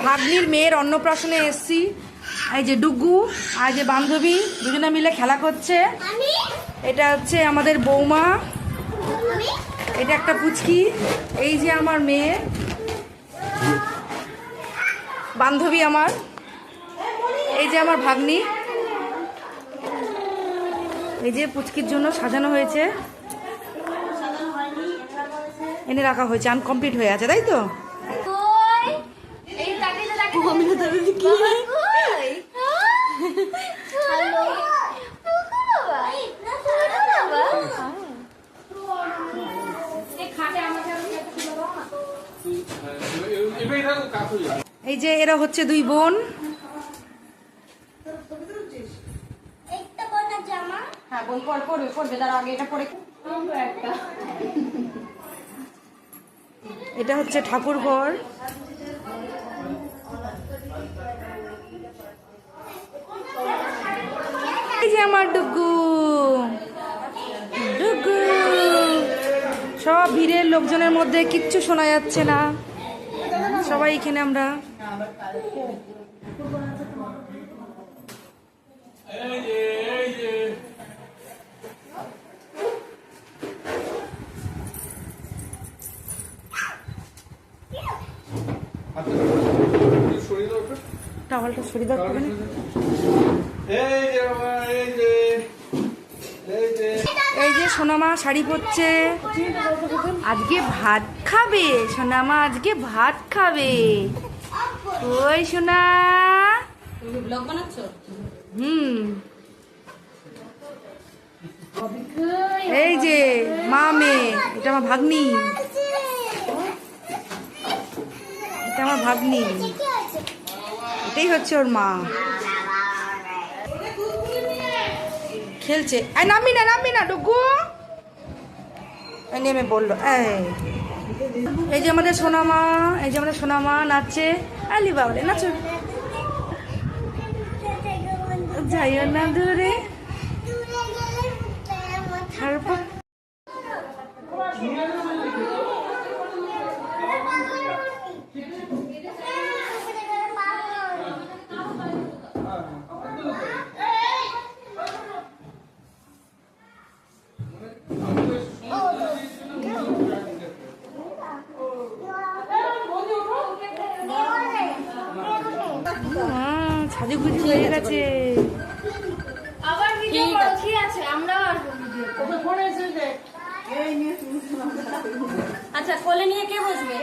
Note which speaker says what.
Speaker 1: ভাগ্নির মেয়ের অন্নপ্রাশনে এসছি। এই যে ডুগু আর যে বান্ধবী দুজনে মিলে খেলা করছে। এটা হচ্ছে আমাদের বৌমা, এটা একটা পুচকি। এই যে আমার মেয়ে বান্ধবী আমার, এই যে আমার ভাগ্নি। এই যে পুচকির জন্য সাজানো হয়েছে, এনে রাখা হয়েছে, আনকমপ্লিট হয়ে আছে, তাই তো? এই যে এরা হচ্ছে দুই বোন। হ্যাঁ বোন পড়বে তার আগে এটা পরে। এটা হচ্ছে ঠাকুর ঘর। এই যে আমার ডুগু ডুগু। সব ভিড়ের লোকজনের মধ্যে কিচ্ছু শোনা যাচ্ছে না, সবাই এখানে আমরা। টাওয়ালটা সরিয়ে দাও করে। এই যে সোনামা শাড়ি পরছে, আজকে ভাত খাবে সোনামা, আজকে ভাত খাবে। ওই সোনা ব্লগ বানাচ্ছ? এই যে মা মেয়ে, এটা আমার ভাগ্নি, এটা আমার ভাগ্নি, এটাই হচ্ছে ওর মা। খেলছে। নামবি না ডুগু, নেমে বললো। এই যে আমাদের সোনামা, এই যে আমাদের সোনামা নাচছে। আলি বাবরে নাচো, যাইও না দূরে। সাজুগুজু হয়ে গেছে।
Speaker 2: আচ্ছা কোলে নিয়ে কে বসবে?